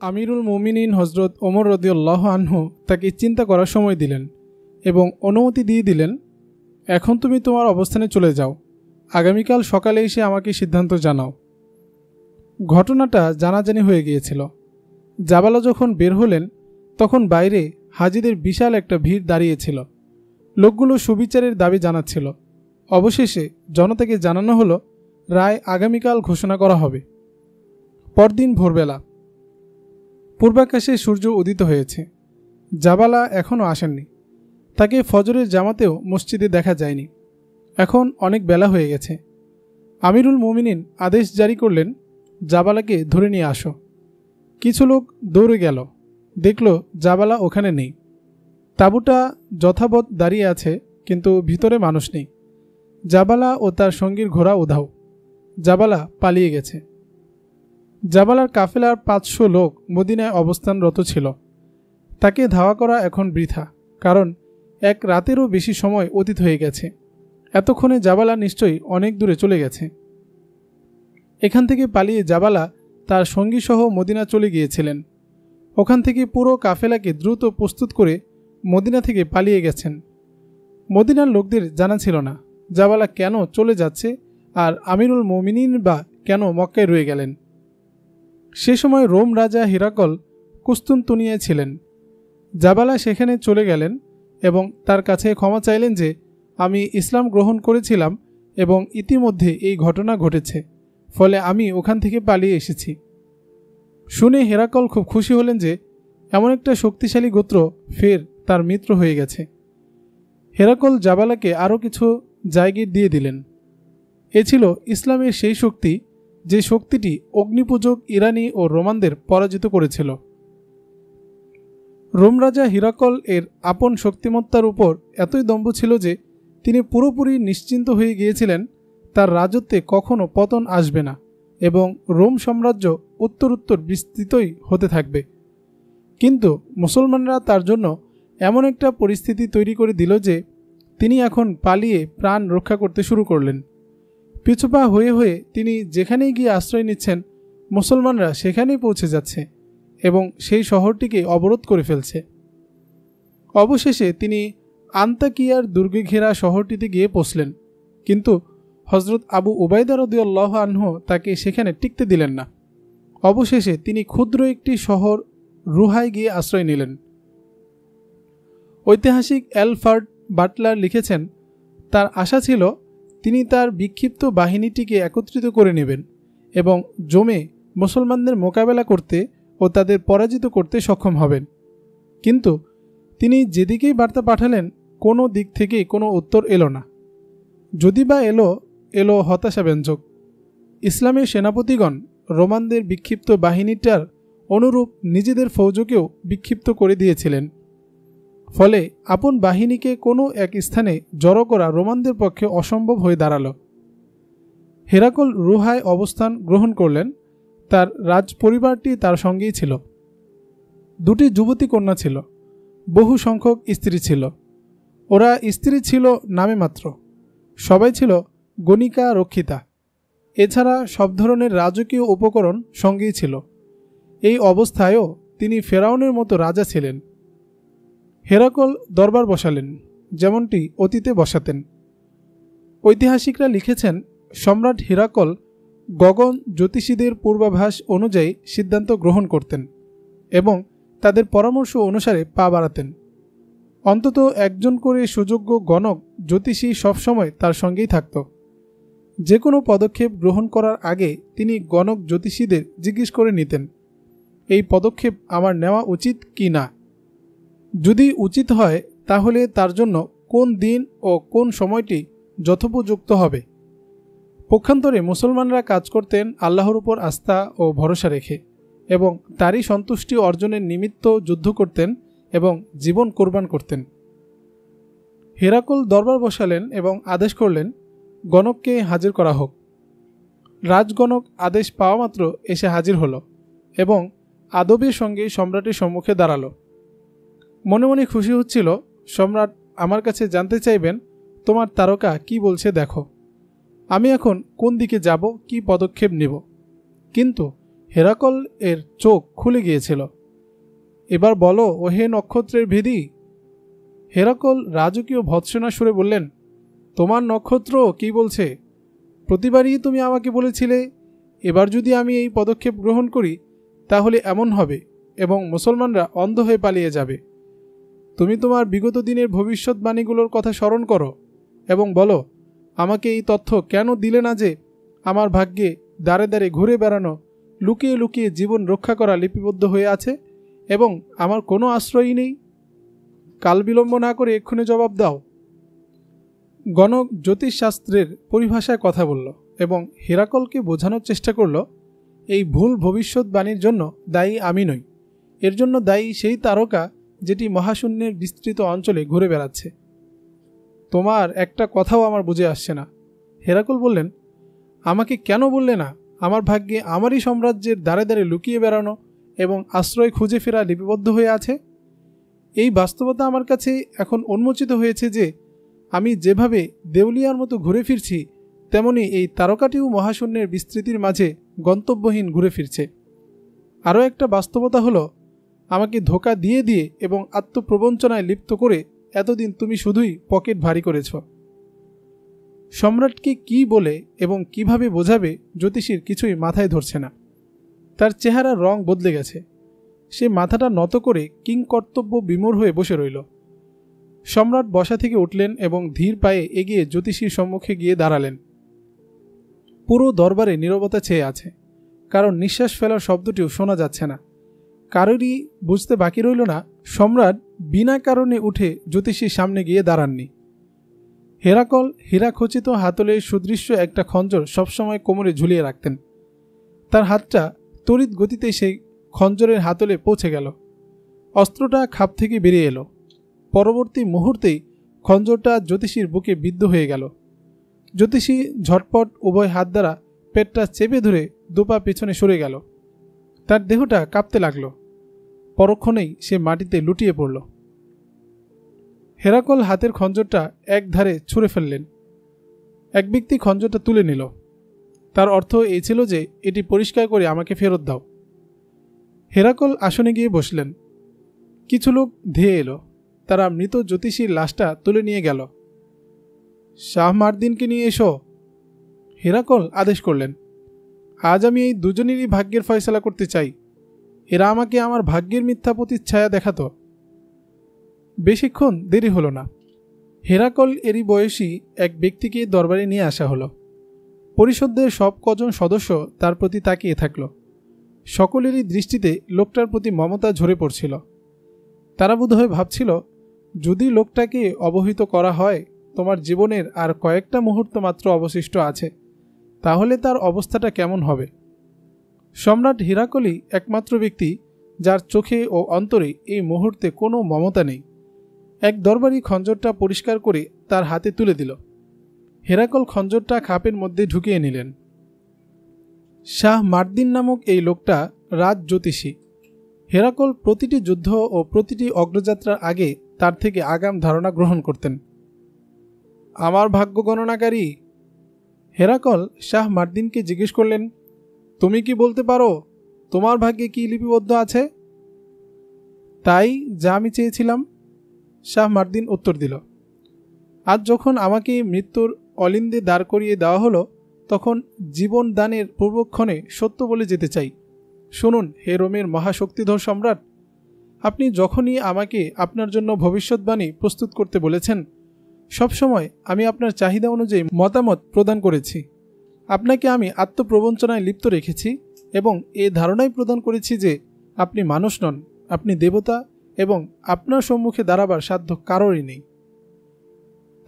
আমিরুল মুমিনিন হজরত ওমর রাদিয়াল্লাহু আনহু তাকে চিন্তা করার সময় দিলেন এবং অনুমতি দিয়ে দিলেন, এখন তুমি তোমার অবস্থানে চলে যাও, আগামীকাল সকালে এসে আমাকে সিদ্ধান্ত জানাও। ঘটনাটা জানাজানি হয়ে গিয়েছিল। জাবালা যখন বের হলেন তখন বাইরে হাজিদের বিশাল একটা ভিড় দাঁড়িয়েছিল। লোকগুলো সুবিচারের দাবি জানাচ্ছিল। অবশেষে জনতাকে জানানো হলো রায় আগামীকাল ঘোষণা করা হবে। পরদিন ভোরবেলা পূর্বাকাশে সূর্য উদিত হয়েছে। জাবালা এখনও আসেননি। তাকে ফজরের জামাতেও মসজিদে দেখা যায়নি। এখন অনেক বেলা হয়ে গেছে। আমিরুল মুমিনিন আদেশ জারি করলেন, জাবালাকে ধরে নিয়ে আসো। কিছু লোক দৌড়ে গেল, দেখল জাবালা ওখানে নেই। তাঁবুটা যথাবৎ দাঁড়িয়ে আছে, কিন্তু ভিতরে মানুষ নেই। জাবালা ও তার সঙ্গীর ঘোড়া উধাও। জাবালা পালিয়ে গেছে। জাবালার কাফেলার 500 লোক মদিনায় অবস্থানরত ছিল। তাকে ধাওয়া করা এখন বৃথা, কারণ এক রাতেরও বেশি সময় অতীত হয়ে গেছে। এতক্ষণে জাবালা নিশ্চয়ই অনেক দূরে চলে গেছে। এখান থেকে পালিয়ে জাবালা তার সঙ্গীসহ মদিনা চলে গিয়েছিলেন। ওখান থেকে পুরো কাফেলাকে দ্রুত প্রস্তুত করে মদিনা থেকে পালিয়ে গেছেন। মদিনার লোকদের জানা ছিল না জাবালা কেন চলে যাচ্ছে আর আমিরুল মুমিনিন বা কেন মক্কায় রয়ে গেলেন। সে সময় রোম রাজা হিরাকল কুস্তুনতুনিয়ায় ছিলেন। জাবালা সেখানে চলে গেলেন এবং তার কাছে ক্ষমা চাইলেন যে, আমি ইসলাম গ্রহণ করেছিলাম এবং ইতিমধ্যে এই ঘটনা ঘটেছে, ফলে আমি ওখান থেকে পালিয়ে এসেছি। শুনে হেরাকল খুব খুশি হলেন যে এমন একটা শক্তিশালী গোত্র ফের তার মিত্র হয়ে গেছে। হেরাকল জাবালাকে আরও কিছু জায়গির দিয়ে দিলেন। এ ছিল ইসলামের সেই শক্তি যে শক্তিটি অগ্নিপূজক ইরানি ও রোমানদের পরাজিত করেছিল। রোম রাজা হিরাকল এর আপন শক্তিমত্তার উপর এতই দম্ভ ছিল যে তিনি পুরোপুরি নিশ্চিন্ত হয়ে গিয়েছিলেন তার রাজত্বে কখনো পতন আসবে না এবং রোম সাম্রাজ্য উত্তরোত্তর বিস্তৃতই হতে থাকবে। কিন্তু মুসলমানরা তার জন্য এমন একটা পরিস্থিতি তৈরি করে দিল যে তিনি এখন পালিয়ে প্রাণ রক্ষা করতে শুরু করলেন। পিছুপা হয়ে হয়ে তিনি যেখানেই গিয়ে আশ্রয় নিচ্ছেন, মুসলমানরা সেখানেই পৌঁছে যাচ্ছে এবং সেই শহরটিকে অবরোধ করে ফেলছে। অবশেষে তিনি আন্তাকিয়ার দুর্গে ঘেরা শহরটিতে গিয়ে পৌঁছলেন, কিন্তু হজরত আবু উবাইদা রাদিয়াল্লাহু আনহু তাকে সেখানে টিকতে দিলেন না। অবশেষে তিনি ক্ষুদ্র একটি শহর রুহায় গিয়ে আশ্রয় নিলেন। ঐতিহাসিক অ্যালফার্ড বাটলার লিখেছেন, তার আশা ছিল তিনি তার বিক্ষিপ্ত বাহিনীটিকে একত্রিত করে নেবেন এবং জমে মুসলমানদের মোকাবেলা করতে ও তাদের পরাজিত করতে সক্ষম হবেন। কিন্তু তিনি যেদিকেই বার্তা পাঠালেন কোনো দিক থেকেই কোনো উত্তর এলো না। যদি বা এলো হতাশাব্যঞ্জক। ইসলামের সেনাপতিগণ রোমানদের বিক্ষিপ্ত বাহিনীটার অনুরূপ নিজেদের ফৌজকেও বিক্ষিপ্ত করে দিয়েছিলেন। ফলে আপন বাহিনীকে কোনো এক স্থানে জড়ো করা রোমানদের পক্ষে অসম্ভব হয়ে দাঁড়াল। হেরাকল রুহায় অবস্থান গ্রহণ করলেন। তার রাজ পরিবারটি তার সঙ্গেই ছিল। 2টি যুবতী কন্যা ছিল, বহু সংখ্যক স্ত্রী ছিল। ওরা স্ত্রী ছিল নামে মাত্র, সবাই ছিল গণিকা রক্ষিতা। এছাড়া সব ধরনের রাজকীয় উপকরণ সঙ্গেই ছিল। এই অবস্থায়ও তিনি ফেরাউনের মতো রাজা ছিলেন। হেরাকল দরবার বসালেন, যেমনটি অতীতে বসাতেন। ঐতিহাসিকরা লিখেছেন, সম্রাট হিরাকল গগন জ্যোতিষীদের পূর্বাভাস অনুযায়ী সিদ্ধান্ত গ্রহণ করতেন এবং তাদের পরামর্শ অনুসারে পা বাড়াতেন। অন্তত একজন করে সুযোগ্য গণক জ্যোতিষী সবসময় তার সঙ্গেই থাকত। যে কোনো পদক্ষেপ গ্রহণ করার আগে তিনি গণক জ্যোতিষীদের জিজ্ঞেস করে নিতেন, এই পদক্ষেপ আমার নেওয়া উচিত কি না। যদি উচিত হয় তাহলে তার জন্য কোন দিন ও কোন সময়টি যথোপযুক্ত হবে। পক্ষান্তরে মুসলমানরা কাজ করতেন আল্লাহর উপর আস্থা ও ভরসা রেখে এবং তারই সন্তুষ্টি অর্জনের নিমিত্ত যুদ্ধ করতেন এবং জীবন কোরবান করতেন। হেরাকল দরবার বসালেন এবং আদেশ করলেন, গণককে হাজির করা হোক। রাজগণক আদেশ পাওয়া মাত্র এসে হাজির হল এবং আদবের সঙ্গে সম্রাটের সম্মুখে দাঁড়ালো। মনে মনে খুশি হচ্ছিল, সম্রাট আমার কাছে জানতে চাইবেন তোমার তারকা কি বলছে দেখো, আমি এখন কোন দিকে যাব, কি পদক্ষেপ নেব। কিন্তু হেরাকল এর চোখ খুলে গিয়েছিল। এবার বলো, ও হে নক্ষত্রের ভেদী। হেরাকল রাজকীয় ভৎসনা সুরে বললেন, তোমার নক্ষত্র কি বলছে? প্রতিবারই তুমি আমাকে বলেছিলে এবার যদি আমি এই পদক্ষেপ গ্রহণ করি তাহলে এমন হবে এবং মুসলমানরা অন্ধ হয়ে পালিয়ে যাবে। তুমি তোমার বিগত দিনের ভবিষ্যৎবাণীগুলোর কথা স্মরণ করো এবং বলো আমাকে এই তথ্য কেন দিলে না যে আমার ভাগ্যে দাঁড়ে দাঁড়ে ঘুরে বেড়ানো, লুকিয়ে লুকিয়ে জীবন রক্ষা করা লিপিবদ্ধ হয়ে আছে এবং আমার কোনো আশ্রয়ই নেই। কাল বিলম্ব না করে এক্ষুনি জবাব দাও। গণক জ্যোতিষশাস্ত্রের পরিভাষায় কথা বলল এবং হেরাকলকে বোঝানোর চেষ্টা করল এই ভুল ভবিষ্যৎবাণীর জন্য দায়ী আমি নই, এর জন্য দায়ী সেই তারকা যেটি মহাশূন্যের বিস্তৃত অঞ্চলে ঘুরে বেড়াচ্ছে। তোমার একটা কথাও আমার বুঝে আসছে না। হেরাকল বললেন, আমাকে কেন বললে না আমার ভাগ্যে আমারই সাম্রাজ্যের দ্বারে দ্বারে লুকিয়ে বেড়ানো এবং আশ্রয় খুঁজে ফেরা লিপিবদ্ধ হয়ে আছে? এই বাস্তবতা আমার কাছে এখন উন্মোচিত হয়েছে যে আমি যেভাবে দেউলিয়ার মতো ঘুরে ফিরছি তেমনি এই তারকাটিও মহাশূন্যের বিস্তৃতির মাঝে গন্তব্যহীন ঘুরে ফিরছে। আরও একটা বাস্তবতা হলো আমাকে ধোঁকা দিয়ে দিয়ে এবং আত্মপ্রবঞ্চনায় লিপ্ত করে এতদিন তুমি শুধুই পকেট ভারী করেছ। সম্রাটকে কি বলে এবং কিভাবে বোঝাবে জ্যোতিষীর কিছুই মাথায় ধরছে না। তার চেহারার রং বদলে গেছে। সে মাথাটা নত করে কিংকর্তব্য বিমূঢ় হয়ে বসে রইল। সম্রাট বসা থেকে উঠলেন এবং ধীর পায়ে এগিয়ে জ্যোতিষীর সম্মুখে গিয়ে দাঁড়ালেন। পুরো দরবারে নীরবতা ছেয়ে আছে, কারণ নিঃশ্বাস ফেলার শব্দটিও শোনা যাচ্ছে না। কারোরই বুঝতে বাকি রইল না সম্রাট বিনা কারণে উঠে জ্যোতিষীর সামনে গিয়ে দাঁড়াননি। হেরাকল হীরাখচিত হাতলের সুদৃশ্য একটা খঞ্জর সবসময় কোমরে ঝুলিয়ে রাখতেন। তার হাতটা তড়িৎ গতিতে সেই খঞ্জরের হাতলে পৌঁছে গেল। অস্ত্রটা খাপ থেকে বেরিয়ে এলো। পরবর্তী মুহূর্তেই খঞ্জরটা জ্যোতিষীর বুকে বিদ্ধ হয়ে গেল। জ্যোতিষী ঝটপট উভয় হাত দ্বারা পেটটা চেপে ধরে দুপা পেছনে সরে গেল। তার দেহটা কাঁপতে লাগল। পরক্ষণেই সে মাটিতে লুটিয়ে পড়ল। হেরাকল হাতের খঞ্জরটা এক ধারে ছুঁড়ে ফেললেন। এক ব্যক্তি খঞ্জরটা তুলে নিল। তার অর্থ এই ছিল যে এটি পরিষ্কার করে আমাকে ফেরত দাও। হেরাকল আসনে গিয়ে বসলেন। কিছু লোক ধেয়ে এলো। তারা মৃত জ্যোতিষীর লাশটা তুলে নিয়ে গেল। শাহ মার্দিনকে নিয়ে এসো, হেরাকল আদেশ করলেন। আজ আমি এই দুজনেরই ভাগ্যের ফয়সালা করতে চাই। এরা আমাকে আমার ভাগ্যের মিথ্যা প্রতিচ্ছায়া দেখাত। বেশিক্ষণ দেরি হলো না। হেরাকল এরই বয়সী এক ব্যক্তিকে দরবারে নিয়ে আসা হলো। পরিষদের সব কজন সদস্য তার প্রতি তাকিয়ে থাকল। সকলেরই দৃষ্টিতে লোকটার প্রতি মমতা ঝরে পড়ছিল। তারা বোধহয় ভাবছিল, যদি লোকটাকে অবহিত করা হয় তোমার জীবনের আর কয়েকটা মুহূর্ত মাত্র অবশিষ্ট আছে, তাহলে তার অবস্থাটা কেমন হবে। সম্রাট হীরাকলই একমাত্র ব্যক্তি যার চোখে ও অন্তরে এই মুহূর্তে কোনো মমতা নেই। এক দরবারি খঞ্জরটা পরিষ্কার করে তার হাতে তুলে দিল। হেরাকল খঞ্জরটা খাপের মধ্যে ঢুকিয়ে নিলেন। শাহ মার্দিন নামক এই লোকটা রাজ জ্যোতিষী। হেরাকল প্রতিটি যুদ্ধ ও প্রতিটি অগ্রযাত্রার আগে তার থেকে আগাম ধারণা গ্রহণ করতেন। আমার ভাগ্য গণনাকারী, হেরাকল শাহ মার্দিনকে জিজ্ঞেস করলেন, তুমি কি বলতে পারো তোমার ভাগ্যে কি লিপিবদ্ধ আছে? তাই যা আমি চেয়েছিলাম, শাহ মার্দিন উত্তর দিল। আজ যখন আমাকে মৃত্যুর অলিন্দে দাঁড় করিয়ে দেওয়া হলো, তখন জীবন দানের পূর্বক্ষণে সত্য বলে যেতে চাই। শুনুন হে রোমের মহাশক্তিধর সম্রাট, আপনি যখনই আমাকে আপনার জন্য ভবিষ্যৎবাণী প্রস্তুত করতে বলেছেন, সবসময় আমি আপনার চাহিদা অনুযায়ী মতামত প্রদান করেছি। আপনাকে আমি আত্মপ্রবঞ্চনায় লিপ্ত রেখেছি এবং এ ধারণাই প্রদান করেছি যে আপনি মানুষ নন, আপনি দেবতা এবং আপনার সম্মুখে দাঁড়াবার সাধ্য কারোরই নেই।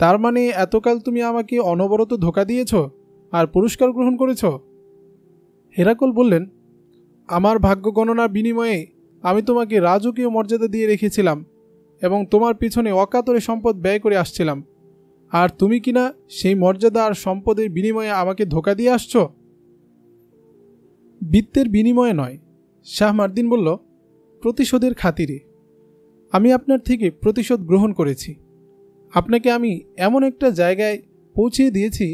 তার মানে এতকাল তুমি আমাকে অনবরত ধোঁকা দিয়েছ আর পুরস্কার গ্রহণ করেছ? হেরাকল বললেন, আমার ভাগ্য গণনার বিনিময়ে আমি তোমাকে রাজকীয় মর্যাদা দিয়ে রেখেছিলাম এবং তোমার পিছনে অকাতরে সম্পদ ব্যয় করে আসছিলাম, আর তুমি কিনা সেই মর্যাদা আর সম্পদের বিনিময়ে আমাকে ধোঁকা দিয়ে আসছ। বিত্তের বিনিময়ে নয়, শাহ মার্দিন বলল, প্রতিশোধের খাতিরে। আমি আপনার থেকে প্রতিশোধ গ্রহণ করেছি। আপনাকে আমি এমন একটা জায়গায় পৌঁছিয়ে দিয়েছি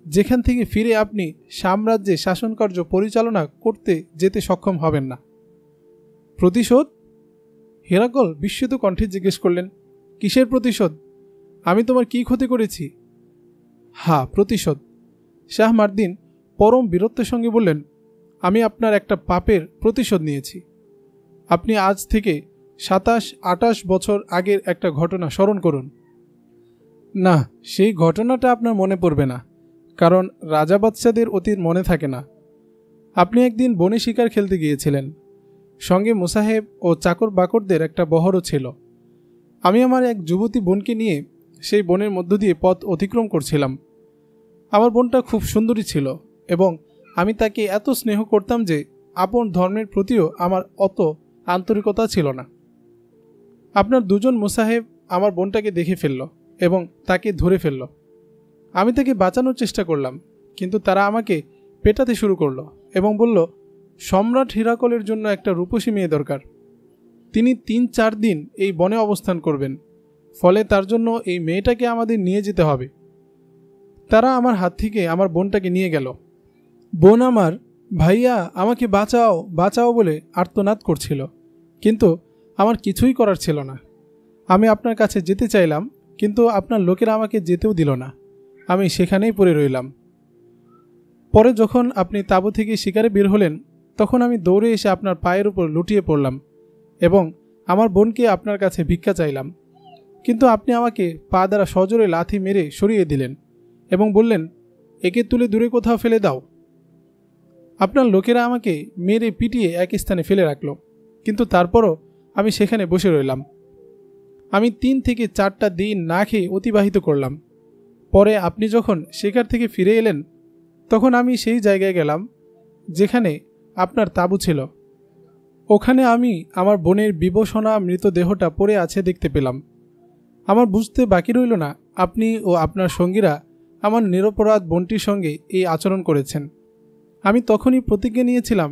যেখান থেকে ফিরে আপনি সাম্রাজ্যে শাসনকার্য পরিচালনা করতে যেতে সক্ষম হবেন না। প্রতিশোধ? হেরাকল বিস্মিত কণ্ঠে জিজ্ঞেস করলেন, কিসের প্রতিশোধ? আমি তোমার কি ক্ষতি করেছি? হ্যাঁ, প্রতিশোধ। শাহ মার্দিন পরম বীরত্বের সঙ্গে বললেন, আমি আপনার একটা পাপের প্রতিশোধ নিয়েছি। আপনি আজ থেকে 27-28 বছর আগের একটা ঘটনা স্মরণ করুন। না, সেই ঘটনাটা আপনার মনে পড়বে না, কারণ রাজা বাদশাদের অতীত মনে থাকে না। আপনি একদিন বনে শিকার খেলতে গিয়েছিলেন, সঙ্গে মুসাহেব ও চাকর বাকরদের একটা বহরও ছিল। আমি আমার এক যুবতী বোনকে নিয়ে সেই বনের মধ্য দিয়ে পথ অতিক্রম করছিলাম। আমার বোনটা খুব সুন্দরী ছিল এবং আমি তাকে এত স্নেহ করতাম যে আপন ধর্মের প্রতিও আমার অত আন্তরিকতা ছিল না। আপনার দুজন মুসাহেব আমার বোনটাকে দেখে ফেলল এবং তাকে ধরে ফেলল। আমি তাকে বাঁচানোর চেষ্টা করলাম, কিন্তু তারা আমাকে পেটাতে শুরু করলো এবং বলল, সম্রাট হিরাকলের জন্য একটা রূপসী মেয়ে দরকার। তিনি 3-4 দিন এই বনে অবস্থান করবেন, ফলে তার জন্য এই মেয়েটাকে আমাদের নিয়ে যেতে হবে। তারা আমার হাত থেকে আমার বোনটাকে নিয়ে গেল। বোন আমার, ভাইয়া আমাকে বাঁচাও বাঁচাও বলে আর্তনাদ করছিল, কিন্তু আমার কিছুই করার ছিল না। আমি আপনার কাছে যেতে চাইলাম, কিন্তু আপনার লোকেরা আমাকে যেতেও দিল না। আমি সেখানেই পড়ে রইলাম। পরে যখন আপনি তাঁবু থেকে শিকারে বের হলেন, তখন আমি দৌড়ে এসে আপনার পায়ের উপর লুটিয়ে পড়লাম এবং আমার বোনকে আপনার কাছে ভিক্ষা চাইলাম, কিন্তু আপনি আমাকে পা দ্বারা সজোরে লাথি মেরে সরিয়ে দিলেন এবং বললেন, একে তুলে দূরে কোথাও ফেলে দাও। আপনার লোকেরা আমাকে মেরে পিটিয়ে এক স্থানে ফেলে রাখল, কিন্তু তারপরও আমি সেখানে বসে রইলাম। আমি 3 থেকে 4টা দিন না খেয়ে অতিবাহিত করলাম। পরে আপনি যখন শিকার থেকে ফিরে এলেন, তখন আমি সেই জায়গায় গেলাম যেখানে আপনার তাঁবু ছিল। ওখানে আমি আমার বোনের বিবসনা মৃতদেহটা পড়ে আছে দেখতে পেলাম। আমার বুঝতে বাকি রইল না আপনি ও আপনার সঙ্গীরা আমার নিরপরাধ বোনটির সঙ্গে এই আচরণ করেছেন। আমি তখনই প্রতিজ্ঞা নিয়েছিলাম,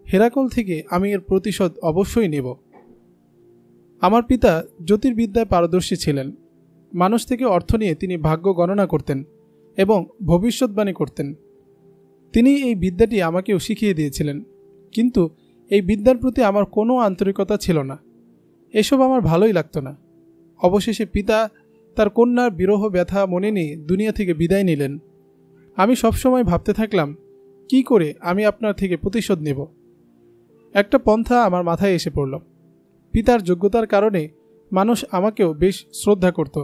হেরাকল থেকে আমি এর প্রতিশোধ অবশ্যই নেব। আমার পিতা জ্যোতির্বিদ্যায় পারদর্শী ছিলেন। মানুষ থেকে অর্থ নিয়ে তিনি ভাগ্য গণনা করতেন এবং ভবিষ্যৎবাণী করতেন। তিনি এই বিদ্যাটি আমাকেও শিখিয়ে দিয়েছিলেন, কিন্তু এই বিদ্যার প্রতি আমার কোনো আন্তরিকতা ছিল না। এসব আমার ভালোই লাগতো না। অবশেষে পিতা তার কন্যার বিরহ ব্যথা মনে নিয়ে দুনিয়া থেকে বিদায় নিলেন। আমি সবসময় ভাবতে থাকলাম, কি করে আমি আপনার থেকে প্রতিশোধ নেব। একটা পন্থা আমার মাথায় এসে পড়ল। পিতার যোগ্যতার কারণে মানুষ আমাকেও বেশ শ্রদ্ধা করত।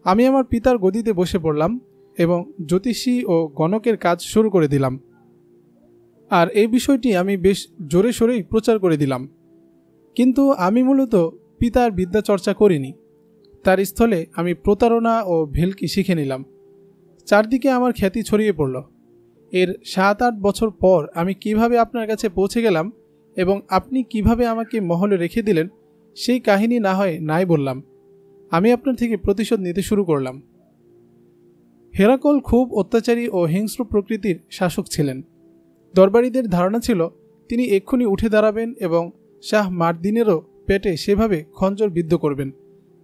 আমি আমার পিতার গদিতে বসে পড়লাম এবং জ্যোতিষী ও গণকের কাজ শুরু করে দিলাম। আর এই বিষয়টি আমি বেশ জোরে সোরেই প্রচার করে দিলাম। কিন্তু আমি মূলত পিতার বিদ্যা চর্চা করিনি। তার স্থলে আমি প্রতারণা ও ভেলকি শিখে নিলাম। চারদিকে আমার খ্যাতি ছড়িয়ে পড়ল। এর 7-8 বছর পর আমি কিভাবে আপনার কাছে পৌঁছে গেলাম এবং আপনি কিভাবে আমাকে মহলে রেখে দিলেন, সেই কাহিনী না হয় নাই বললাম। আমি আপনার থেকে প্রতিশোধ নিতে শুরু করলাম। হেরাকল খুব অত্যাচারী ও হিংস্র প্রকৃতির শাসক ছিলেন। দরবারীদের ধারণা ছিল তিনি এক্ষুনি উঠে দাঁড়াবেন এবং শাহ মার্দিনেরও পেটে সেভাবে খঞ্জর বিদ্ধ করবেন,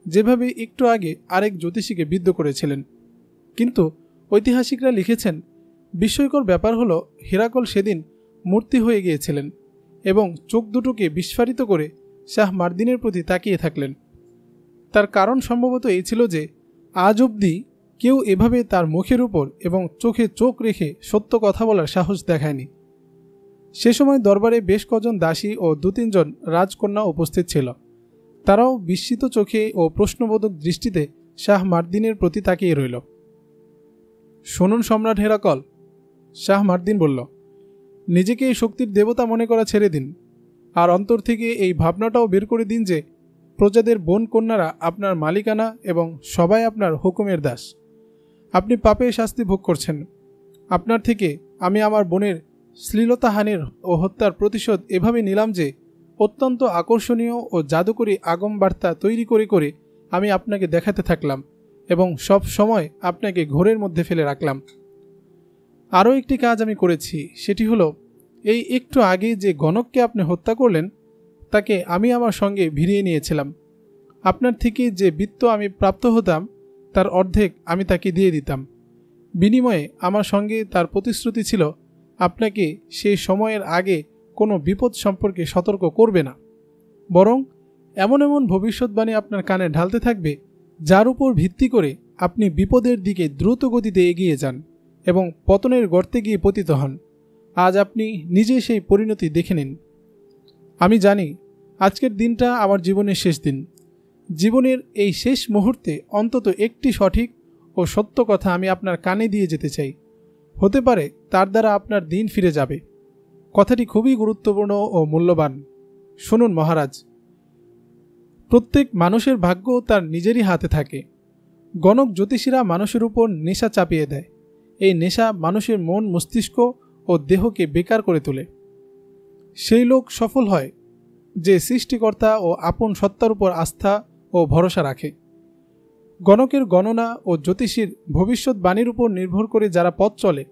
যেভাবে একটু আগে আরেক জ্যোতিষীকে বিদ্ধ করেছিলেন। কিন্তু ঐতিহাসিকরা লিখেছেন, বিস্ময়কর ব্যাপার হলো হেরাকল সেদিন মূর্তি হয়ে গিয়েছিলেন এবং চোখ দুটোকে বিস্ফারিত করে শাহ মার্দিনের প্রতি তাকিয়ে থাকলেন। তার কারণ সম্ভবত এই ছিল যে আজ অবধি কেউ এভাবে তার মুখের উপর এবং চোখে চোখ রেখে সত্য কথা বলার সাহস দেখায়নি। সে সময় দরবারে বেশ কজন দাসী ও 2-3 জন রাজকন্যা উপস্থিত ছিল। তারাও বিস্মিত চোখে ও প্রশ্নবোধক দৃষ্টিতে শাহ মার্দিনের প্রতি তাকিয়ে রইল। শুনুন সম্রাট হেরাকল, শাহ মার্দিন বলল, নিজেকে এই শক্তির দেবতা মনে করা ছেড়ে দিন, আর অন্তর থেকে এই ভাবনাটাও বের করে দিন যে প্রজাদের বোন কন্যারা আপনার মালিকানা এবং সবাই আপনার হুকুমের দাস। আপনি পাপের শাস্তি ভোগ করছেন। আপনার থেকে আমি আমার বোনের শ্লীলতাহানির ও হত্যার প্রতিশোধ এভাবে নিলাম যে অত্যন্ত আকর্ষণীয় ও জাদুকরী আগম বার্তা তৈরি করে করে আমি আপনাকে দেখাতে থাকলাম এবং সব সময় আপনাকে ঘোরের মধ্যে ফেলে রাখলাম। আরও একটি কাজ আমি করেছি, সেটি হলো এই একটু আগে যে গণককে আপনি হত্যা করলেন, তাকে আমি আমার সঙ্গে ভিড়িয়ে নিয়েছিলাম। আপনার থেকে যে বিত্ত আমি প্রাপ্ত হতাম তার অর্ধেক আমি তাকে দিয়ে দিতাম। বিনিময়ে আমার সঙ্গে তার প্রতিশ্রুতি ছিল আপনাকে সেই সময়ের আগে কোনো বিপদ সম্পর্কে সতর্ক করবে না, বরং এমন এমন ভবিষ্যৎবাণী আপনার কানে ঢালতে থাকবে যার উপর ভিত্তি করে আপনি বিপদের দিকে দ্রুত গতিতে এগিয়ে যান এবং পতনের গর্তে গিয়ে পতিত হন। আজ আপনি নিজে সেই পরিণতি দেখে নিন। আমি জানি আজকের দিনটা আমার জীবনের শেষ দিন। জীবনের এই শেষ মুহূর্তে অন্তত একটি সঠিক ও সত্য কথা আমি আপনার কানে দিয়ে যেতে চাই। হতে পারে তার দ্বারা আপনার দিন ফিরে যাবে। কথাটি খুবই গুরুত্বপূর্ণ ও মূল্যবান। শুনুন মহারাজ, প্রত্যেক মানুষের ভাগ্য তার নিজেরই হাতে থাকে। গণক জ্যোতিষীরা মানুষের উপর নেশা চাপিয়ে দেয়। এই নেশা মানুষের মন, মস্তিষ্ক ও দেহকে বেকার করে তোলে। সেই লোক সফল হয় যে সৃষ্টিকর্তা ও আপন সত্তার উপর আস্থা ও ভরসা রাখে। গণকের গণনা ও জ্যোতিষীর ভবিষ্যৎবাণীর উপর নির্ভর করে যারা পথ চলে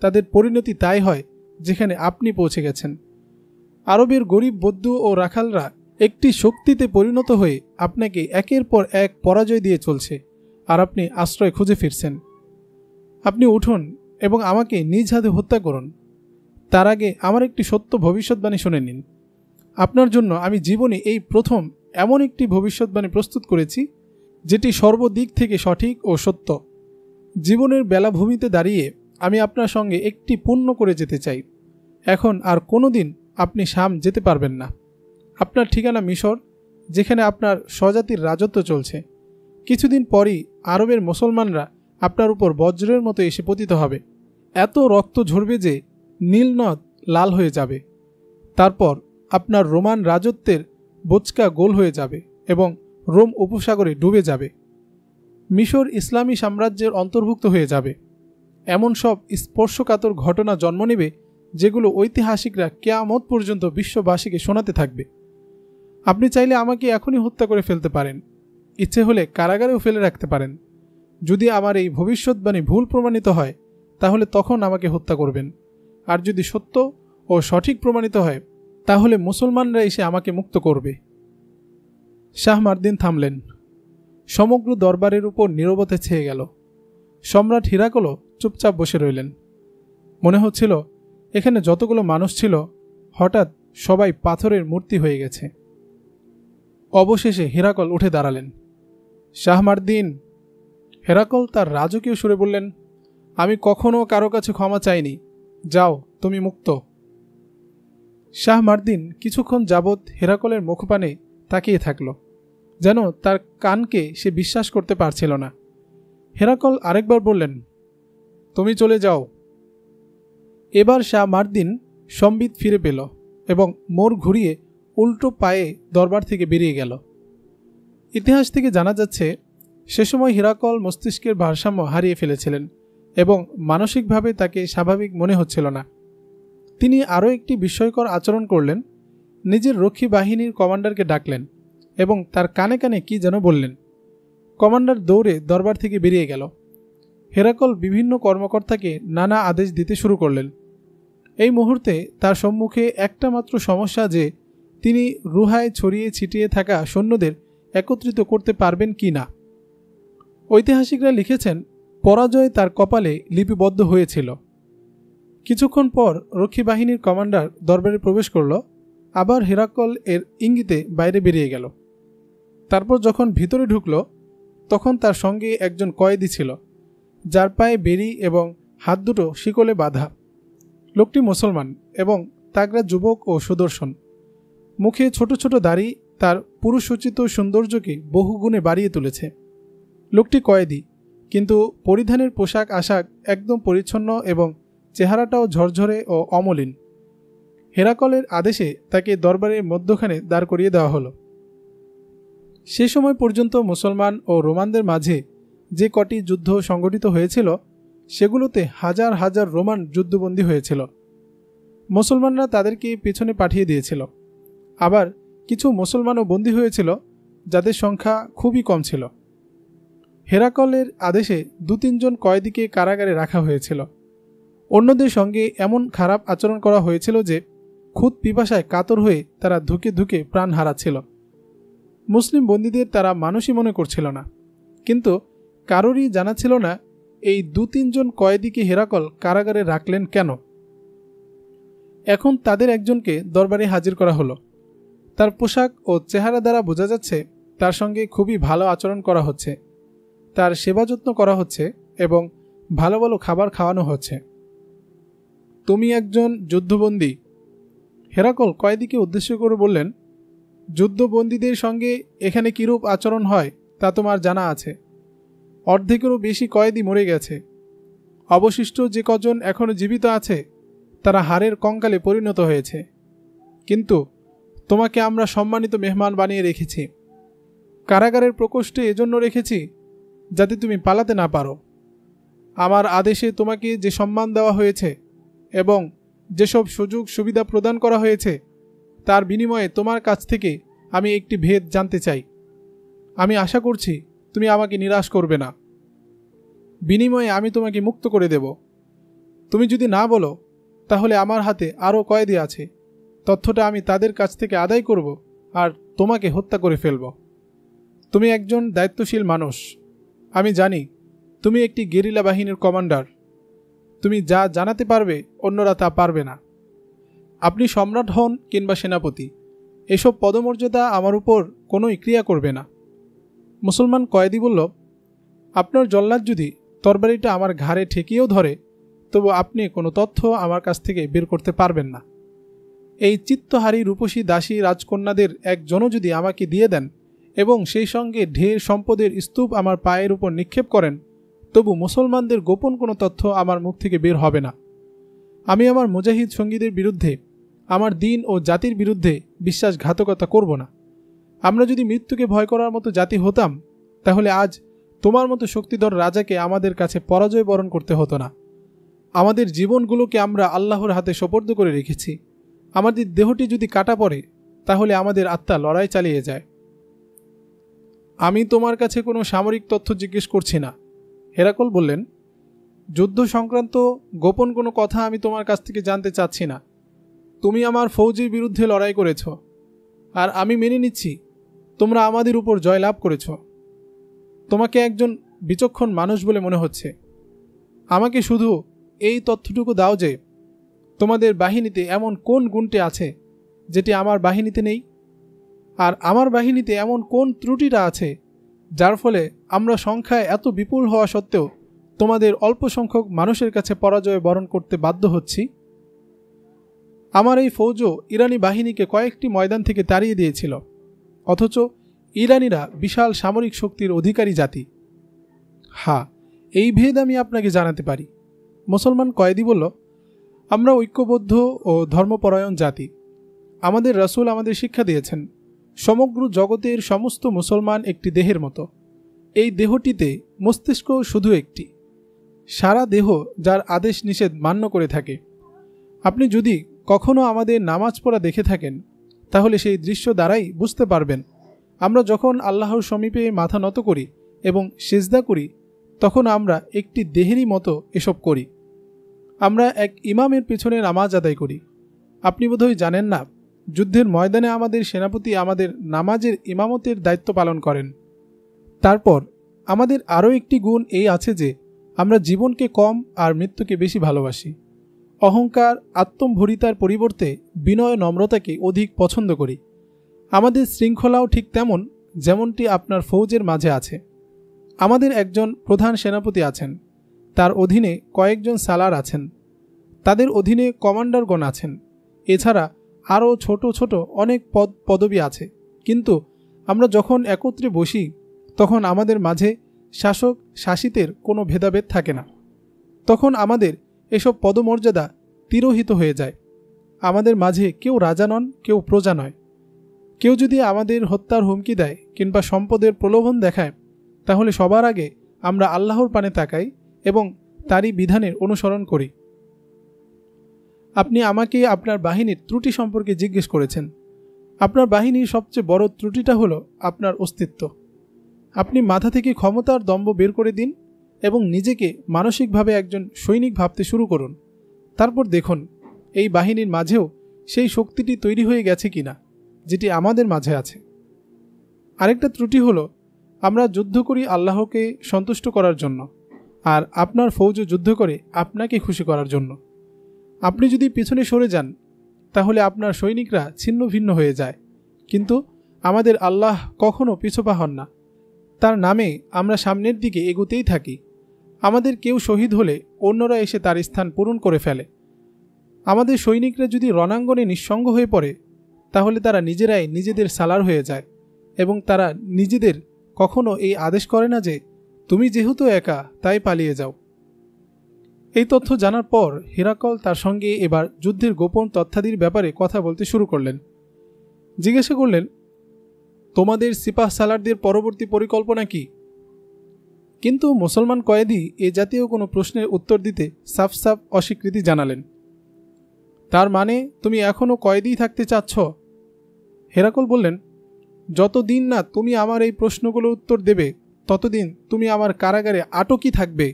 তাদের পরিণতি তাই হয় যেখানে আপনি পৌঁছে গেছেন। আরবের গরিব বৌদ্ধ ও রাখালরা একটি শক্তিতে পরিণত হয়ে আপনাকে একের পর এক পরাজয় দিয়ে চলছে, আর আপনি আশ্রয় খুঁজে ফিরছেন। আপনি উঠুন এবং আমাকে নিজ হাতে হত্যা করুন। তার আগে আমার একটি সত্য ভবিষ্যৎবাণী শুনে নিন। আপনার জন্য আমি জীবনে এই প্রথম এমন একটি ভবিষ্যৎবাণী প্রস্তুত করেছি যেটি সর্বদিক থেকে সঠিক ও সত্য। জীবনের বেলাভূমিতে দাঁড়িয়ে আমি আপনার সঙ্গে একটি পূর্ণ করে যেতে চাই। এখন আর কোনো দিন আপনি শাম যেতে পারবেন না। আপনার ঠিকানা মিশর, যেখানে আপনার স্বজাতির রাজত্ব চলছে। কিছুদিন পরই আরবের মুসলমানরা আপনার উপর বজ্রের মতো এসে পতিত হবে। এত রক্ত ঝরবে যে নীল নদ লাল হয়ে যাবে। তারপর আপনার রোমান রাজত্বের বোচকা গোল হয়ে যাবে এবং রোম উপসাগরে ডুবে যাবে। মিশর ইসলামী সাম্রাজ্যের অন্তর্ভুক্ত হয়ে যাবে। এমন সব স্পর্শকাতর ঘটনা জন্ম নেবে যেগুলো ঐতিহাসিকরা কিয়ামত পর্যন্ত বিশ্ববাসীকে শোনাতে থাকবে। আপনি চাইলে আমাকে এখনই হত্যা করে ফেলতে পারেন, ইচ্ছে হলে কারাগারেও ফেলে রাখতে পারেন। যদি আমার এই ভবিষ্যৎবাণী ভুল প্রমাণিত হয় তাহলে তখন আমাকে হত্যা করবেন, আর যদি সত্য ও সঠিক প্রমাণিত হয় তাহলে মুসলমানরা এসে আমাকে মুক্ত করবে। শাহ মার্দিন থামলেন। সমগ্র দরবারের উপর নীরবতা ছেয়ে গেল। সম্রাট হিরাকলও চুপচাপ বসে রইলেন। মনে হচ্ছিল এখানে যতগুলো মানুষ ছিল হঠাৎ সবাই পাথরের মূর্তি হয়ে গেছে। অবশেষে হিরাকল উঠে দাঁড়ালেন। শাহ মার্দিন, হেরাকল তার রাজকীয় সুরে বললেন, আমি কখনো কারো কাছে ক্ষমা চাইনি। যাও, তুমি মুক্ত। শাহ মার্দিন কিছুক্ষণ যাবৎ হেরাকলের মুখপানে তাকিয়ে থাকল, যেন তার কানকে সে বিশ্বাস করতে পারছিল না। হেরাকল আরেকবার বললেন, তুমি চলে যাও। এবার শাহ মার্দিন সম্বিত ফিরে পেল এবং মোড় ঘুরিয়ে উল্টো পায়ে দরবার থেকে বেরিয়ে গেল। ইতিহাস থেকে জানা যাচ্ছে সে সময় হিরাকল মস্তিষ্কের ভারসাম্য হারিয়ে ফেলেছিলেন এবং মানসিকভাবে তাকে স্বাভাবিক মনে হচ্ছিল না। তিনি আরও একটি বিস্ময়কর আচরণ করলেন। নিজের রক্ষী বাহিনীর কমান্ডারকে ডাকলেন এবং তার কানে কানে কি যেন বললেন। কমান্ডার দৌড়ে দরবার থেকে বেরিয়ে গেল। হেরাকল বিভিন্ন কর্মকর্তাকে নানা আদেশ দিতে শুরু করলেন। এই মুহূর্তে তার সম্মুখে একটা মাত্র সমস্যা যে তিনি রুহায় ছড়িয়ে ছিটিয়ে থাকা সৈন্যদের একত্রিত করতে পারবেন কি না। ঐতিহাসিকরা লিখেছেন পরাজয় তার কপালে লিপিবদ্ধ হয়েছিল। কিছুক্ষণ পর রক্ষী বাহিনীর কমান্ডার দরবারে প্রবেশ করল, আবার হেরাকল এর ইঙ্গিতে বাইরে বেরিয়ে গেল। তারপর যখন ভিতরে ঢুকল তখন তার সঙ্গে একজন কয়েদি ছিল, যার পায়ে বেড়ি এবং হাত দুটো শিকলে বাঁধা। লোকটি মুসলমান এবং তাগড়া যুবক ও সুদর্শন। মুখে ছোট ছোট দাড়ি তার পুরুষোচিত সৌন্দর্যকে বহুগুণে বাড়িয়ে তুলেছে। লোকটি কয়েদি, কিন্তু পরিধানের পোশাক আশাক একদম পরিচ্ছন্ন এবং চেহারাটাও ঝরঝরে ও অমলিন। হেরাকলের আদেশে তাকে দরবারের মধ্যখানে দাঁড় করিয়ে দেওয়া হলো। সে সময় পর্যন্ত মুসলমান ও রোমানদের মাঝে যে কটি যুদ্ধ সংগঠিত হয়েছিল সেগুলোতে হাজার হাজার রোমান যুদ্ধবন্দী হয়েছিল। মুসলমানরা তাদেরকে পেছনে পাঠিয়ে দিয়েছিল। আবার কিছু মুসলমানও বন্দী হয়েছিল যাদের সংখ্যা খুবই কম ছিল। হেরাকলের আদেশে 2-3 জন কয়েদিকে কারাগারে রাখা হয়েছিল। অন্যদের সঙ্গে এমন খারাপ আচরণ করা হয়েছিল যে খুদ পিপাসায় কাতর হয়ে তারা ধুকে ধুকে প্রাণ হারাচ্ছিল। মুসলিম বন্দীদের তারা মানুষই মনে করছিল না, কিন্তু কারোরই জানা ছিল না এই 2-3 জন কয়েদিকে হেরাকল কারাগারে রাখলেন কেন? এখন তাদের একজনকে দরবারে হাজির করা হলো। তার পোশাক ও চেহারা দ্বারা বোঝা যাচ্ছে তার সঙ্গে খুবই ভালো আচরণ করা হচ্ছে, তার সেবা যত্ন করা হচ্ছে এবং ভালো ভালো খাবার খাওয়ানো হচ্ছে। তুমি একজন যুদ্ধবন্দী। হেরাকল কয়েদিকে উদ্দেশ্য করে বললেন, যুদ্ধবন্দীদের সঙ্গে এখানে কিরূপ আচরণ হয় তা তোমার জানা আছে। অর্ধেকেরও বেশি কয়েদি মরে গেছে। অবশিষ্ট যে কজন এখনও জীবিত আছে তারা হাড়ের কঙ্কালে পরিণত হয়েছে। কিন্তু তোমাকে আমরা সম্মানিত মেহমান বানিয়ে রেখেছি। কারাগারের প্রকোষ্ঠে এজন্য রেখেছি যাতে তুমি পালাতে না পারো। আমার আদেশে তোমাকে যে সম্মান দেওয়া হয়েছে এবং যেসব সুযোগ সুবিধা প্রদান করা হয়েছে তার বিনিময়ে তোমার কাছ থেকে আমি একটি ভেদ জানতে চাই। আমি আশা করছি তুমি আমাকে নিরাশ করবে না। বিনিময়ে আমি তোমাকে মুক্ত করে দেব। তুমি যদি না বলো তাহলে আমার হাতে আরও কয়েদি আছে, তথ্যটা আমি তাদের কাছ থেকে আদায় করব আর তোমাকে হত্যা করে ফেলব। তুমি একজন দায়িত্বশীল মানুষ। আমি জানি তুমি একটি গেরিলা বাহিনীর কমান্ডার। তুমি যা জানাতে পারবে অন্যরা তা পারবে না। আপনি সম্রাট হন কিংবা সেনাপতি, এসব পদমর্যাদা আমার উপর কোনোই ক্রিয়া করবে না। মুসলমান কয়েদি বলল, আপনার জল্লাদ যদি তরবারিটা আমার ঘাড়ে ঠেকিয়েও ধরে তবু আপনি কোনো তথ্য আমার কাছ থেকে বের করতে পারবেন না। এই চিত্তহারী রূপসী দাসী রাজকন্যাদের একজনও যদি আমাকে দিয়ে দেন এবং সেই সঙ্গে ঢের সম্পদের স্তূপ আমার পায়ের উপর নিক্ষেপ করেন তবু মুসলমানদের গোপন কোনো তথ্য আমার মুখ থেকে বের হবে না। আমি আমার মুজাহিদ সঙ্গীদের বিরুদ্ধে, আমার দিন ও জাতির বিরুদ্ধে বিশ্বাসঘাতকতা করব না। আমরা যদি মৃত্যুকে ভয় করার মতো জাতি হতাম তাহলে আজ তোমার মতো শক্তিধর রাজাকে আমাদের কাছে পরাজয় বরণ করতে হতো না। আমাদের জীবনগুলোকে আমরা আল্লাহর হাতে সোপর্দ করে রেখেছি। আমাদের দেহটি যদি কাটা পড়ে তাহলে আমাদের আত্মা লড়াই চালিয়ে যায়। আমি তোমার কাছে কোনো সামরিক তথ্য জিজ্ঞেস করছি না। হেরাকল বললেন, যুদ্ধ সংক্রান্ত গোপন কোনো কথা আমি তোমার কাছ থেকে জানতে চাচ্ছি না। তুমি আমার ফৌজের বিরুদ্ধে লড়াই করেছ আর আমি মেনে নিচ্ছি তোমরা আমাদের উপর জয়লাভ করেছ। তোমাকে একজন বিচক্ষণ মানুষ বলে মনে হচ্ছে। আমাকে শুধু এই তথ্যটুকু দাও যে তোমাদের বাহিনীতে এমন কোন গুণটি আছে যেটি আমার বাহিনীতে নেই, আর আমার বাহিনীতে এমন কোন ত্রুটিটা আছে যার ফলে আমরা সংখ্যায় এত বিপুল হওয়া সত্ত্বেও তোমাদের অল্প সংখ্যক মানুষের কাছে পরাজয় বরণ করতে বাধ্য হচ্ছি। আমার এই ফৌজও ইরানি বাহিনীকে কয়েকটি ময়দান থেকে তাড়িয়ে দিয়েছিল, অথচ ইরানিরা বিশাল সামরিক শক্তির অধিকারী জাতি। হ্যাঁ, এই ভেদ আমি আপনাকে জানাতে পারি। মুসলমান কয়েদি বলল, আমরা ঐক্যবদ্ধ ও ধর্মপরায়ণ জাতি। আমাদের রাসূল আমাদের শিক্ষা দিয়েছেন, সমগ্র জগতের সমস্ত মুসলমান একটি দেহের মতো। এই দেহটিতে মস্তিষ্ক শুধু একটি। সারা দেহ যার আদেশ নিষেধ মান্য করে থাকে। আপনি যদি কখনো আমাদের নামাজ পড়া দেখে থাকেন তাহলে সেই দৃশ্য দ্বারাই বুঝতে পারবেন আমরা যখন আল্লাহর সমীপে মাথা নত করি এবং সিজদা করি তখন আমরা একটি দেহেরই মতো এসব করি। আমরা এক ইমামের পেছনে নামাজ আদায় করি। আপনি বোধহয় জানেন না, যুদ্ধের ময়দানে আমাদের সেনাপতি আমাদের নামাজের ইমামতের দায়িত্ব পালন করেন। তারপর আমাদের আরও একটি গুণ এই আছে যে আমরা জীবনকে কম আর মৃত্যুকে বেশি ভালোবাসি। অহংকার আত্মম্ভরিতার পরিবর্তে বিনয় নম্রতাকে অধিক পছন্দ করি। আমাদের শৃঙ্খলাও ঠিক তেমন যেমনটি আপনার ফৌজের মাঝে আছে। আমাদের একজন প্রধান সেনাপতি আছেন, তার অধীনে কয়েকজন সালার আছেন, তাদের অধীনে কমান্ডারগণ আছেন। এছাড়া আরও ছোট ছোট অনেক পদবি আছে। কিন্তু আমরা যখন একত্রে বসি তখন আমাদের মাঝে শাসক শাসিতের কোনো ভেদাভেদ থাকে না। তখন আমাদের এসব পদমর্যাদা তিরোহিত হয়ে যায়। আমাদের মাঝে কেউ রাজা নন, কেউ প্রজা নয়। কেউ যদি আমাদের হত্যার হুমকি দেয় কিংবা সম্পদের প্রলোভন দেখায় তাহলে সবার আগে আমরা আল্লাহর পানে তাকাই এবং তারই বিধানের অনুসরণ করি। আপনি আমাকে আপনার বাহিনীর ত্রুটি সম্পর্কে জিজ্ঞেস করেছেন। আপনার বাহিনীর সবচেয়ে বড় ত্রুটিটা হলো আপনার অস্তিত্ব। আপনি মাথা থেকে ক্ষমতার দম্ভ বের করে দিন এবং নিজেকে মানসিকভাবে একজন সৈনিক ভাবতে শুরু করুন। তারপর দেখুন এই বাহিনীর মাঝেও সেই শক্তিটি তৈরি হয়ে গেছে কিনা যেটি আমাদের মাঝে আছে। আরেকটা ত্রুটি হলো আমরা যুদ্ধ করি আল্লাহকে সন্তুষ্ট করার জন্য, আর আপনার ফৌজও যুদ্ধ করে আপনাকে খুশি করার জন্য। আপনি যদি পিছনে সরে যান তাহলে আপনার সৈনিকরা ছিন্ন ভিন্ন হয়ে যায়, কিন্তু আমাদের আল্লাহ কখনো পিছুপা হন না। তার নামে আমরা সামনের দিকে এগোতেই থাকি। আমাদের কেউ শহীদ হলে অন্যরা এসে তার স্থান পূরণ করে ফেলে। আমাদের সৈনিকরা যদি রণাঙ্গনে নিঃসঙ্গ হয়ে পড়ে তাহলে তারা নিজেরাই নিজেদের সালার হয়ে যায় এবং তারা নিজেদের কখনো এই আদেশ করে না যে তুমি যেহেতু একা তাই পালিয়ে যাও। এই তথ্য জানার পর হিরাকল তার সঙ্গে এবার যুদ্ধের গোপন তথ্যাদির ব্যাপারে কথা বলতে শুরু করলেন। জিজ্ঞাসা করলেন, তোমাদের সিপাহ সালারদের পরবর্তী পরিকল্পনা কি? কিন্তু মুসলমান কয়েদি এ জাতীয় কোনো প্রশ্নের উত্তর দিতে সাফ সাফ অস্বীকৃতি জানালেন। তার মানে তুমি এখনও কয়েদিই থাকতে চাচ্ছ? হেরাকল বললেন, যতদিন না তুমি আমার এই প্রশ্নগুলোর উত্তর দেবে ততদিন তুমি আমার কারাগারে আটকই থাকবে,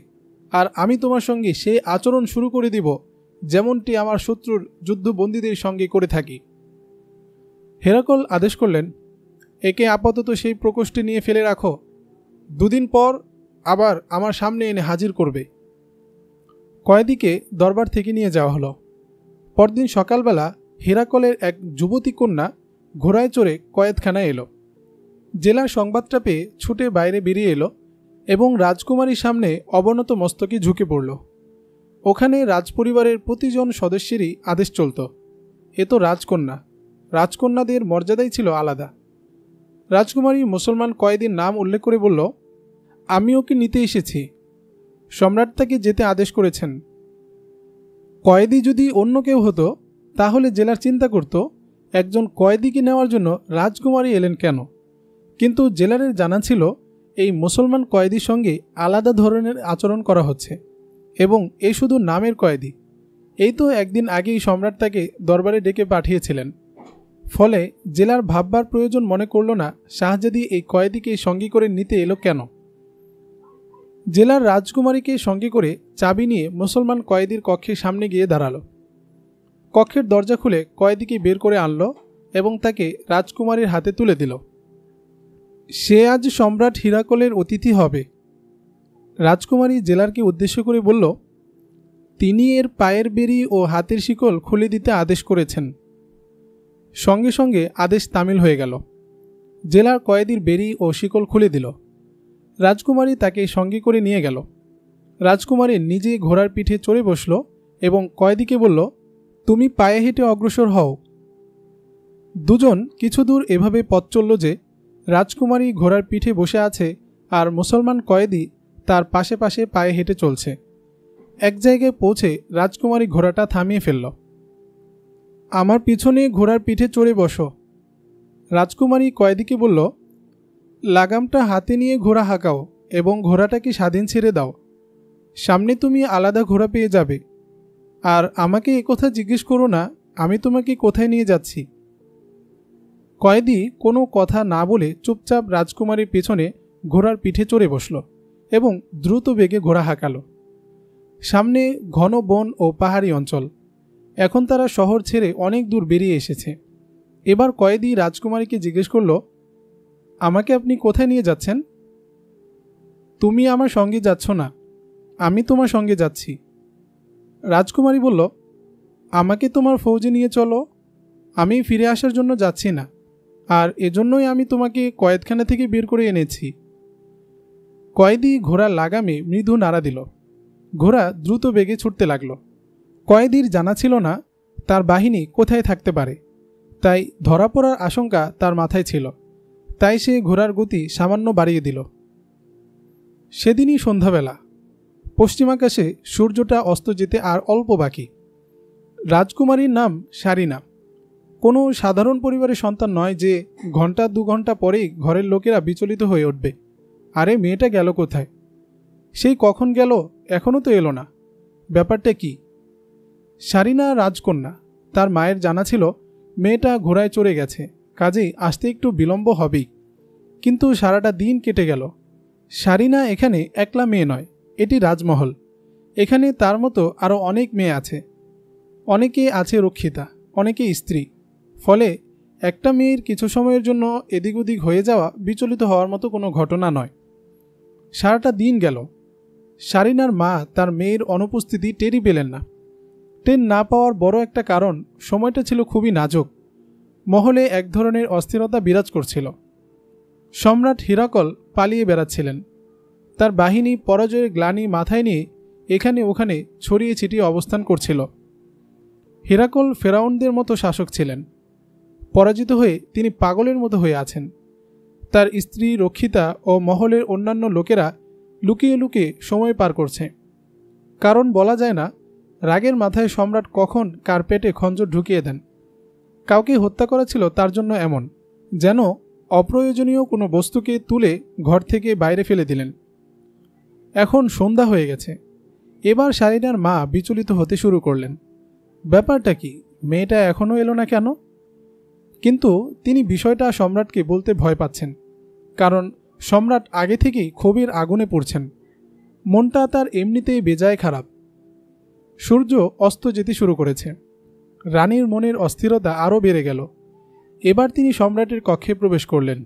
আর আমি তোমার সঙ্গে সেই আচরণ শুরু করে দিব যেমনটি আমার শত্রুর যুদ্ধবন্দীদের সঙ্গে করে থাকি। হেরাকল আদেশ করলেন, একে আপাতত সেই প্রকোষ্ঠে নিয়ে ফেলে রাখো, দুদিন পর আবার আমার সামনে এনে হাজির করবে। কয়েদিকে দরবার থেকে নিয়ে যাওয়া হলো। পরদিন সকালবেলা হেরাকলের এক যুবতী কন্যা ঘোড়ায় চড়ে কয়েদখানায় এলো। জেলার সংবাদটা পেয়ে ছুটে বাইরে বেরিয়ে এলো এবং রাজকুমারীর সামনে অবনত মস্তকে ঝুঁকে পড়ল। ওখানে রাজপরিবারের প্রতিজন সদস্যেরই আদেশ চলত। এ তো রাজকন্যা, রাজকন্যাদের মর্যাদাই ছিল আলাদা। রাজকুমারী মুসলমান কয়েদির নাম উল্লেখ করে বলল, আমি ওকে নিতে এসেছি, সম্রাট তাকে যেতে আদেশ করেছেন। কয়েদি যদি অন্য কেউ হতো তাহলে জেলার চিন্তা করত একজন কয়েদিকে নেওয়ার জন্য রাজকুমারী এলেন কেন, কিন্তু জেলারের জানা ছিল এই মুসলমান কয়েদির সঙ্গে আলাদা ধরনের আচরণ করা হচ্ছে এবং এই শুধু নামের কয়েদি। এই তো একদিন আগেই সম্রাট তাকে দরবারে ডেকে পাঠিয়েছিলেন। ফলে জেলার ভাববার প্রয়োজন মনে করল না শাহজাদি এই কয়েদিকে সঙ্গী করে নিতে এলো কেন। জেলার রাজকুমারীকে সঙ্গে করে চাবি নিয়ে মুসলমান কয়েদির কক্ষের সামনে গিয়ে দাঁড়ালো। কক্ষের দরজা খুলে কয়েদিকে বের করে আনলো এবং তাকে রাজকুমারীর হাতে তুলে দিল। সে আজ সম্রাট হিরাকলের অতিথি হবে। রাজকুমারী জেলারকে উদ্দেশ্য করে বলল, তিনি এর পায়ের বেড়ি ও হাতের শিকল খুলে দিতে আদেশ করেছেন। সঙ্গে সঙ্গে আদেশ তামিল হয়ে গেল। জেলার কয়েদির বেড়ি ও শিকল খুলে দিল। রাজকুমারী তাকে সঙ্গে করে নিয়ে গেল। রাজকুমারী নিজে ঘোড়ার পিঠে চড়ে বসল এবং কয়েদিকে বলল, তুমি পায়ে হেঁটে অগ্রসর হও। দুজন কিছু দূর এভাবে পথ চলল যে রাজকুমারী ঘোড়ার পিঠে বসে আছে আর মুসলমান কয়েদি তার পাশে পাশে পায়ে হেঁটে চলছে। এক জায়গায় পৌঁছে রাজকুমারী ঘোড়াটা থামিয়ে ফেলল। আমার পিছনে ঘোড়ার পিঠে চড়ে বসো। রাজকুমারী কয়েদিকে বলল, লাগামটা হাতে নিয়ে ঘোড়া হাঁকাও এবং ঘোড়াটাকে স্বাধীন ছেড়ে দাও। সামনে তুমি আলাদা ঘোড়া পেয়ে যাবে। আর আমাকে একথা জিজ্ঞেস করো না আমি তোমাকে কোথায় নিয়ে যাচ্ছি। কয়েদি কোনো কথা না বলে চুপচাপ রাজকুমারীর পেছনে ঘোড়ার পিঠে চড়ে বসল এবং দ্রুত বেগে ঘোড়া হাঁকালো। সামনে ঘন বন ও পাহাড়ি অঞ্চল। এখন তারা শহর ছেড়ে অনেক দূর বেরিয়ে এসেছে। এবার কয়েদি রাজকুমারীকে জিজ্ঞেস করল, আমাকে আপনি কোথায় নিয়ে যাচ্ছেন? তুমি আমার সঙ্গে যাচ্ছ না, আমি তোমার সঙ্গে যাচ্ছি। রাজকুমারী বলল, আমাকে তোমার ফৌজে নিয়ে চলো, আমি ফিরে আসার জন্য যাচ্ছি না, আর এজন্যই আমি তোমাকে কয়েদখানা থেকে বের করে এনেছি। কয়েদি ঘোড়ার লাগামে মৃদু নাড়া দিল। ঘোড়া দ্রুত বেগে ছুটতে লাগল। কয়েদির জানা ছিল না তার বাহিনী কোথায় থাকতে পারে, তাই ধরা পড়ার আশঙ্কা তার মাথায় ছিল। তাই সে ঘোড়ার গতি সামান্য বাড়িয়ে দিল। সেদিনই সন্ধ্যাবেলা। পশ্চিমাকাশে সূর্যটা অস্ত যেতে আর অল্প বাকি। রাজকুমারীর নাম সারিনা। কোনো সাধারণ পরিবারের সন্তান নয় যে ঘন্টা 2 ঘন্টা পরেই ঘরের লোকেরা বিচলিত হয়ে উঠবে, আরে মেয়েটা গেল কোথায়, সেই কখন গেল, এখনও তো এলো না, ব্যাপারটা কি? সারিনা রাজকন্যা, তার মায়ের জানা ছিল মেয়েটা ঘোড়ায় চড়ে গেছে, কাজেই আসতে একটু বিলম্ব হবেই। কিন্তু সারাটা দিন কেটে গেল। সারিনা এখানে একলা মেয়ে নয়, এটি রাজমহল। এখানে তার মতো আরও অনেক মেয়ে আছে। অনেকে আছে রক্ষিতা, অনেকে স্ত্রী। ফলে একটা মেয়ের কিছু সময়ের জন্য এদিক ওদিক হয়ে যাওয়া বিচলিত হওয়ার মতো কোনো ঘটনা নয়। সারাটা দিন গেল। সারিনার মা তার মেয়ের অনুপস্থিতি টেরই পেলেন না। টের না পাওয়ার বড় একটা কারণ, সময়টা ছিল খুবই নাজুক। মহলে এক ধরনের অস্থিরতা বিরাজ করছিল। সম্রাট হিরাকল পালিয়ে বেড়াচ্ছিলেন। তার বাহিনী পরাজয়ের গ্লানি মাথায় নিয়ে এখানে ওখানে ছড়িয়ে ছিটিয়ে অবস্থান করছিল। হিরাকল ফেরাউনদের মতো শাসক ছিলেন। পরাজিত হয়ে তিনি পাগলের মতো হয়ে আছেন। তার স্ত্রী রক্ষিতা ও মহলের অন্যান্য লোকেরা লুকিয়ে লুকিয়ে সময় পার করছে। কারণ বলা যায় না, রাগের মাথায় সম্রাট কখন কার পেটে খঞ্জর ঢুকিয়ে দেন। কাউকে হত্যা করা ছিল তার জন্য এমন, যেন অপ্রয়োজনীয় কোনো বস্তুকে তুলে ঘর থেকে বাইরে ফেলে দিলেন। এখন সন্ধ্যা হয়ে গেছে। এবার সারিনার মা বিচলিত হতে শুরু করলেন। ব্যাপারটা কি, মেয়েটা এখনও এলো না কেন? কিন্তু তিনি বিষয়টা সম্রাটকে বলতে ভয় পাচ্ছেন, কারণ সম্রাট আগে থেকেই ক্ষোভের আগুনে পড়ছেন। মনটা তার এমনিতেই বেজায় খারাপ। সূর্য অস্ত যেতে শুরু করেছে। রানীর মনের অস্থিরতা আরও বেড়ে গেল। এবার তিনি সম্রাটের কক্ষে প্রবেশ করলেন।